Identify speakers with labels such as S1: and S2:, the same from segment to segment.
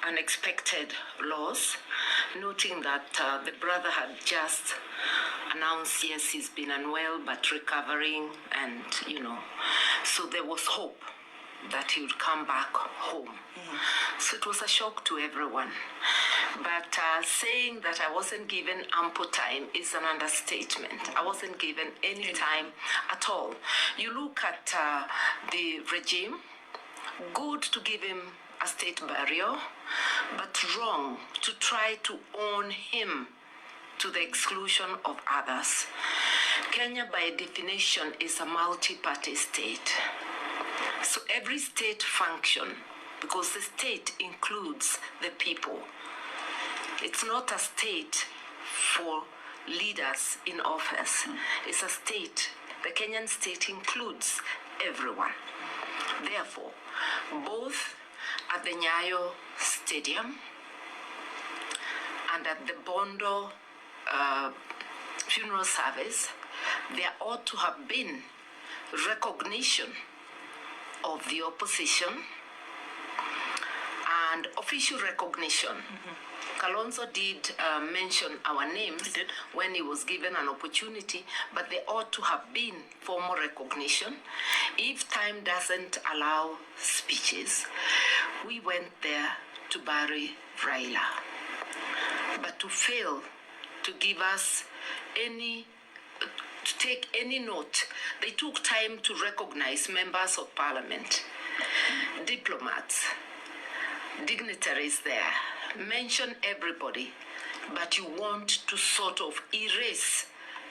S1: unexpected loss, noting that the brother had just announced, yes, he's been unwell, but recovering, and, so there was hope that he would come back home. So it was a shock to everyone. But saying that I wasn't given ample time is an understatement. I wasn't given any time at all. You look at the regime, good to give him a state burial, but wrong to try to own him to the exclusion of others. Kenya, by definition, is a multi-party state. So every state function, because the state includes the people. It's not a state for leaders in office. It's a state. The Kenyan state includes everyone. Therefore, both at the Nyayo Stadium and at the Bondo funeral service, there ought to have been recognition of the opposition and official recognition. Kalonzo did mention our names when he was given an opportunity, but there ought to have been formal recognition. If time doesn't allow speeches, we went there to bury Raila. But to fail to give us to take any note, they took time to recognize members of parliament, diplomats, dignitaries there, mention everybody, but you want to sort of erase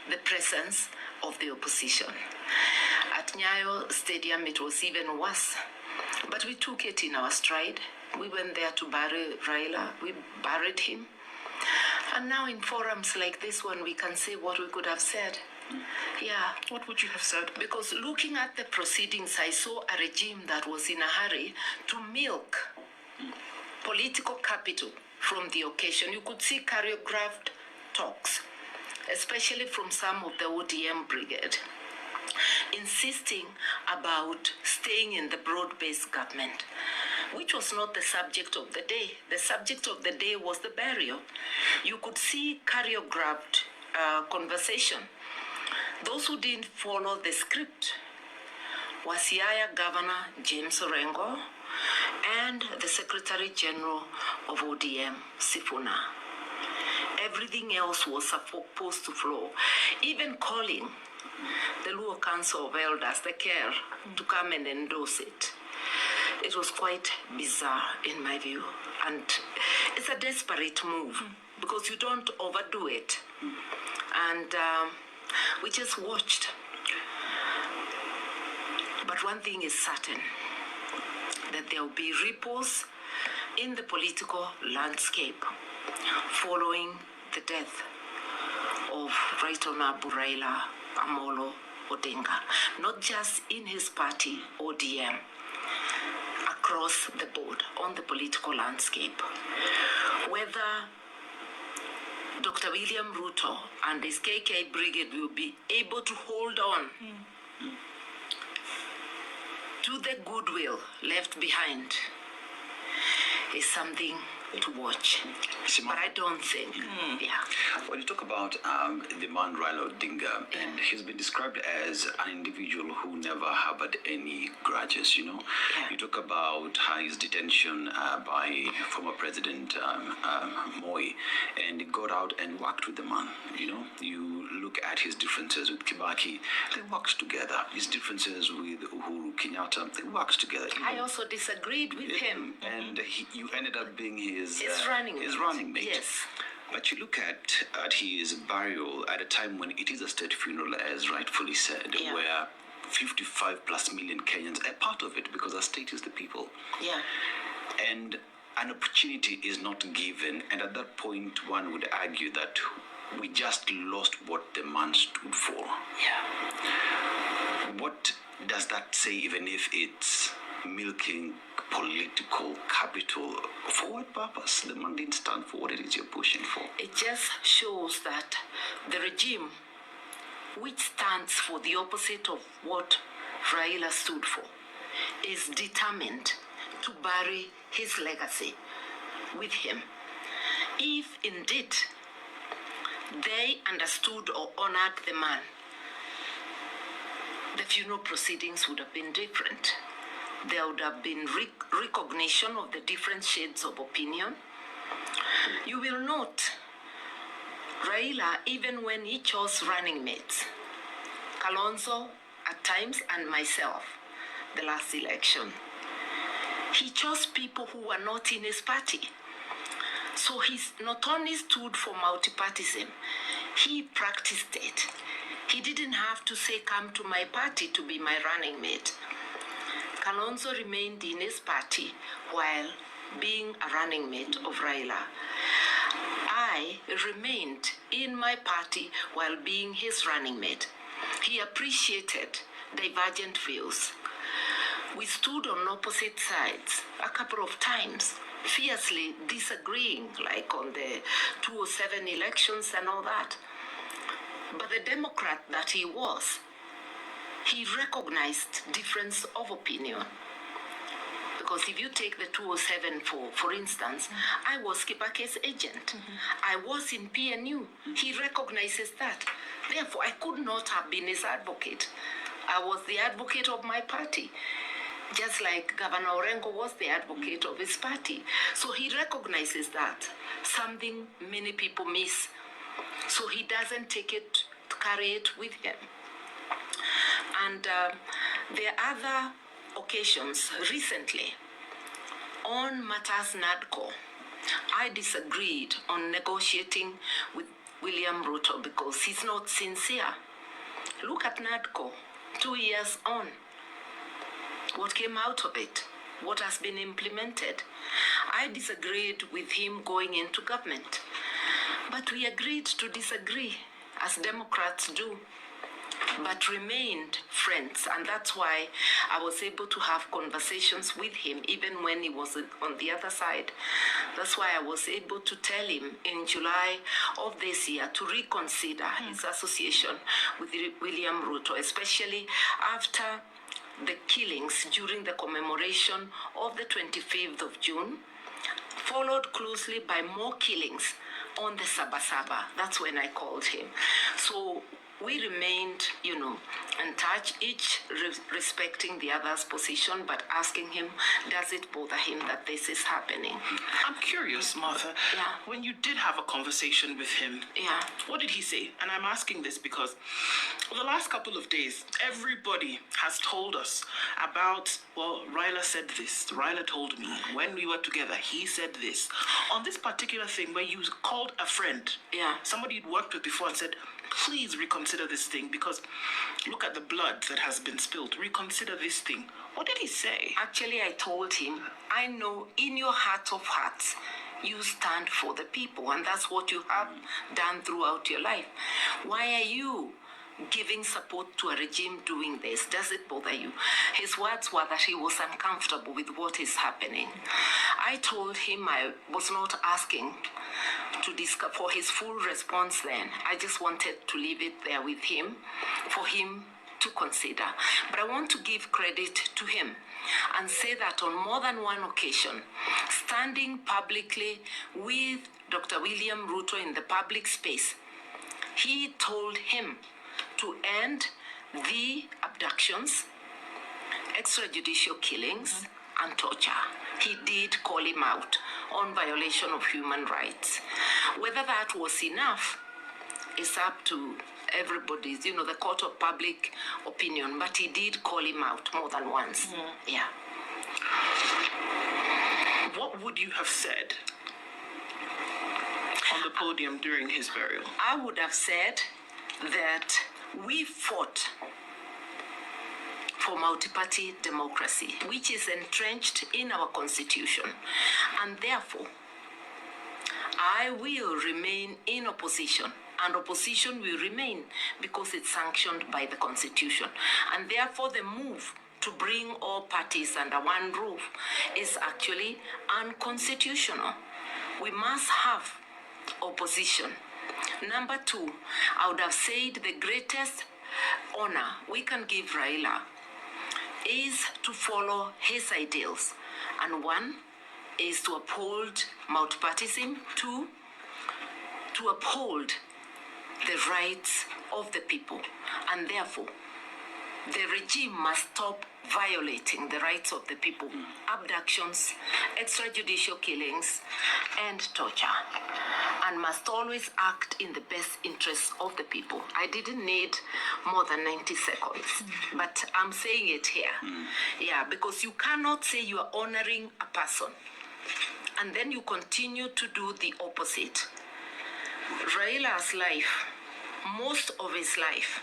S1: the presence of the opposition. At Nyayo Stadium, it was even worse, but we took it in our stride. We went there to bury Raila. We buried him. And now in forums like this one, we can say what we could have said. Yeah.
S2: What would you have said?
S1: Because looking at the proceedings, I saw a regime that was in a hurry to milk political capital from the occasion. You could see choreographed talks, especially from some of the ODM brigade, insisting about staying in the broad-based government, which was not the subject of the day. The subject of the day was the burial. You could see choreographed conversation. Those who didn't follow the script was Siaya Governor James Orengo and the Secretary General of ODM, Sifuna. Everything else was supposed to flow. Even calling the Luo Council of Elders, the CARE, to come and endorse it. It was quite bizarre in my view. And it's a desperate move because you don't overdo it. And we just watched. But one thing is certain, that there will be ripples in the political landscape following the death of Right Honorable Raila Amolo Odinga, not just in his party, ODM, across the board on the political landscape. Whether Dr. William Ruto and his KK brigade will be able to hold on to the goodwill left behind is something to watch. But I don't think,
S3: When you talk about the man Raila Odinga, and he's been described as an individual who never harbored any grudges, you talk about his detention by former President Moi, and he got out and worked with the man, You look at his differences with Kibaki, they worked together. His differences with Uhuru Kenyatta, they worked together.
S1: I also disagreed with him.
S3: And you ended up being his running mate.
S1: Yes.
S3: But you look at his burial at a time when it is a state funeral, as rightfully said, where 55 plus million Kenyans are part of it because our state is the people.
S1: Yeah.
S3: And an opportunity is not given. And at that point, one would argue that we just lost what the man stood for.
S1: Yeah.
S3: What does that say, even if it's milking political capital? For what purpose? The man didn't stand for what it is you're pushing for.
S1: It just shows that the regime, which stands for the opposite of what Raila stood for, is determined to bury his legacy. with him. If indeed they understood or honored the man, the funeral proceedings would have been different. There would have been recognition of the different shades of opinion. You will note, Raila, even when he chose running mates, Kalonzo at times and myself, the last election, he chose people who were not in his party. So he not only stood for multipartyism, he practiced it. He didn't have to say, come to my party to be my running mate. Kalonzo remained in his party while being a running mate of Raila. I remained in my party while being his running mate. He appreciated divergent views. We stood on opposite sides a couple of times, fiercely disagreeing, like on the 2007 elections and all that. But the Democrat that he was, he recognized difference of opinion. Because if you take the 2007 for instance, I was Kibake's agent. I was in PNU. He recognizes that. Therefore, I could not have been his advocate. I was the advocate of my party, just like Governor Orengo was the advocate of his party. So he recognizes that, something many people miss. So he doesn't take it, carry it with him. And there are other occasions recently on matters NADCO. I disagreed on negotiating with William Ruto because he's not sincere. Look at NADCO, 2 years on. What came out of it? What has been implemented? I disagreed with him going into government, but we agreed to disagree, as Democrats do, but remained friends, and that's why I was able to have conversations with him even when he was on the other side. That's why I was able to tell him in July of this year to reconsider his association with William Ruto, especially after the killings during the commemoration of the 25th of June, followed closely by more killings on the Sabasaba. That's when I called him. So we remained, in touch, each respecting the other's position, but asking him, does it bother him that this is happening?
S2: I'm curious, Martha.
S1: Yeah.
S2: When you did have a conversation with him, what did he say? And I'm asking this because for the last couple of days, everybody has told us about, well, Raila said this, Raila told me, when we were together, he said this. On this particular thing where you called a friend, somebody you'd worked with before and said, please reconsider this thing because look at the blood that has been spilled. Reconsider this thing. What did he say?
S1: Actually, I told him, I know in your heart of hearts, you stand for the people, and that's what you have done throughout your life. Why are you giving support to a regime doing this? Does it bother you? His words were that he was uncomfortable with what is happening. I told him I was not asking to discuss for his full response then. I just wanted to leave it there with him for him to consider. But I want to give credit to him and say that on more than one occasion, standing publicly with Dr. William Ruto in the public space, he told him to end the abductions, extrajudicial killings, and torture. He did call him out on violation of human rights. Whether that was enough is up to everybody's, the court of public opinion, but he did call him out more than once. Yeah.
S2: What would you have said on the podium during his burial?
S1: I would have said that we fought for multi-party democracy, which is entrenched in our constitution. And therefore, I will remain in opposition, and opposition will remain because it's sanctioned by the constitution. And therefore, the move to bring all parties under one roof is actually unconstitutional. We must have opposition. Number two, I would have said the greatest honor we can give Raila is to follow his ideals. And one is to uphold multipartyism. 2, to uphold the rights of the people. And therefore, the regime must stop violating the rights of the people, abductions, extrajudicial killings, and torture, and must always act in the best interests of the people. I didn't need more than 90 seconds, but I'm saying it here. Yeah, because you cannot say you are honoring a person, and then you continue to do the opposite. Raila's life, most of his life,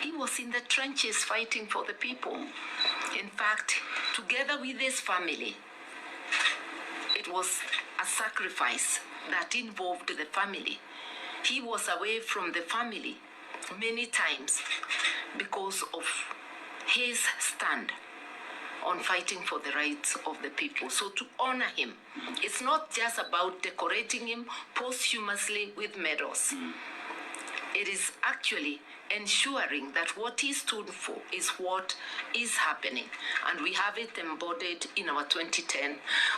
S1: he was in the trenches fighting for the people. In fact, together with his family, it was a sacrifice that involved the family. He was away from the family many times because of his stand on fighting for the rights of the people. So to honor him, it's not just about decorating him posthumously with medals. It is actually ensuring that what he stood for is what is happening. And we have it embodied in our 2010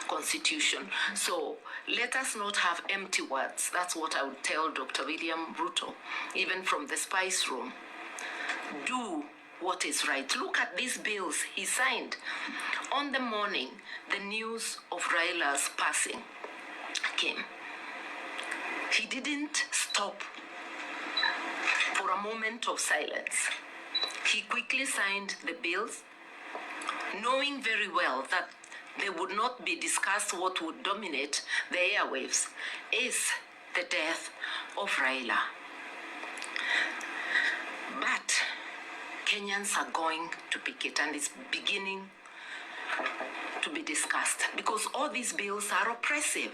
S1: Constitution. So let us not have empty words. That's what I would tell Dr. William Ruto, even from the Spice Room. Do what is right. Look at these bills he signed. On the morning, the news of Raila's passing came. He didn't stop for a moment of silence. He quickly signed the bills, knowing very well that they would not be discussed. What would dominate the airwaves is the death of Raila. But Kenyans are going to pick it, and it's beginning to be discussed because all these bills are oppressive.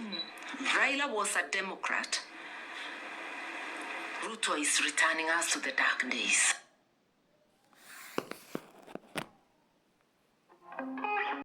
S1: Raila was a Democrat. Ruto is returning us to the dark days.